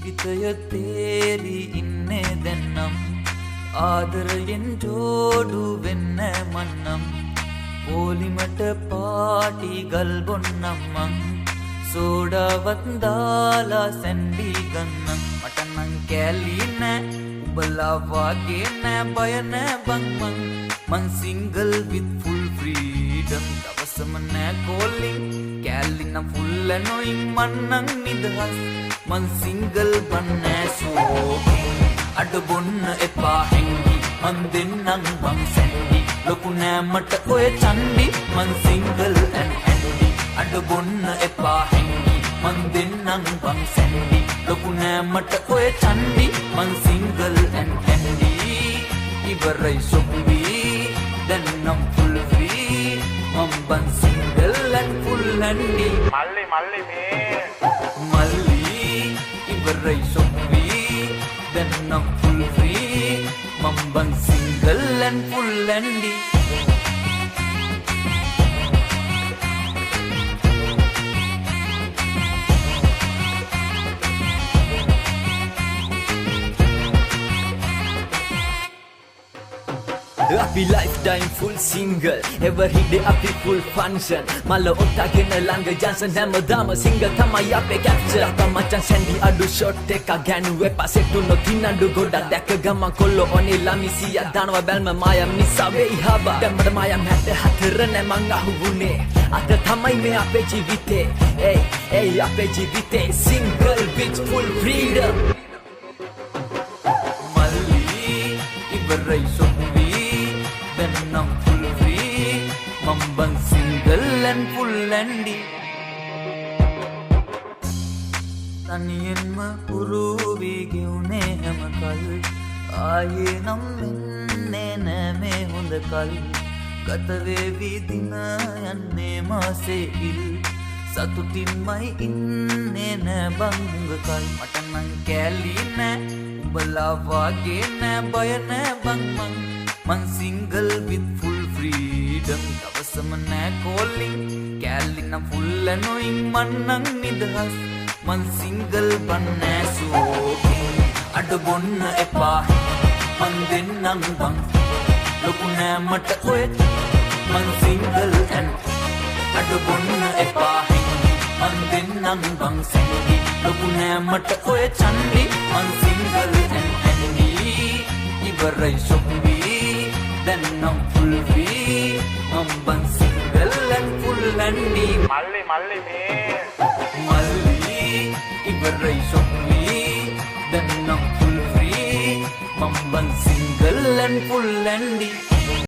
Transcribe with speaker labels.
Speaker 1: හිතය තේරි ඉන්නේ දැන්නම් ආදරයෙන් ජෝඩු වෙන්න මන්නම් පොලිමට පාටි ගල් බොන්නම් මං සෝඩාවත් දාලා සැන්ඩි ගන්නම් මට නම් කැලි නෑ උඹලා වගේ නෑ බය නෑ බං මං සිංගල් with full freedom දවසම නෑ calling කැලි නම් full annoying මන් නම් නිදහස් මං සිංගල් බන්නෑ සෝකින් අඩ බොන්න එපා හැංගි මන් දෙන්නම් බං සැන්ඩි ලොකු නෑ මට ඔය චන්ඩි මං සිංගල් and handy අඩ බොන්න එපා හැංගි මන් දෙන්නම් බං සැන්ඩි ලොකු නෑ මට ඔය චන්ඩි මං සිංගල් and handy ඉවරයි සොම්බි දැන් නම් full free මං බං සිංගල් and full handy
Speaker 2: මල්ලි මේ
Speaker 1: මල්ලි ඉවරයි සොම්බි දැන් නම් full free මං බං single and full handy
Speaker 3: Happy lifetime full single Every day happy full function Mala ottaගෙන ළඟ Johnson හැමදාම single තමයි අපේ capture අප මචං සැන්ඩි අඩු shot එක ගෑනු එපා සෙට්ටුනො තින්නඩු ගොඩක් දැක ගමන් කොල්ලෝ ඔනේ ළමිසිය දානවා බැල්ම මායම් නිසා වෙයි හබා දැම්මට මායම් 64 නෑ මං අහුවුනේ අද තමයි මේ අපේ ජීවිතේ hey අපේ ජීවිතේ single with full freedom
Speaker 1: මල්ලි ඉවරයි සොම්බි දැන් නම් full free මං බං single and full handy තනියෙන්ම පුරුවි ගෙවුනේ හැම කල් ආයේ නම් එන්නේ නෑ මේ හොඳ කල් ගත වේවි දින යන්නේ මාසේ ඉල් සතුටින්මයි ඉන්නේ නෑ බං හුඟ කල් මට නම් කැලි නෑ උඹලා වගේ නෑ බය නෑ බං මං single with full freedom දවසම නෑ calling කැලි නම් full annoying මන් නම් නිදහස් මං single බන්නෑ සෝකින් අඩ බොන්න එපා මං දෙන්නම් බං ලොකු නෑ මට ඔය මං single and අඩ බොන්න එපා මං දෙන්නම් බං සැන්ඩි ලොකු නෑ මට ඔය චන්ඩි මං single and handy ඉවරයි සොම්බි දැන් නම් full free මං බං single and full handy
Speaker 2: මල්ලි මේ
Speaker 1: මල්ලි ඉවරයි සොම්බි දැන් නම් full free මං බං single and full handy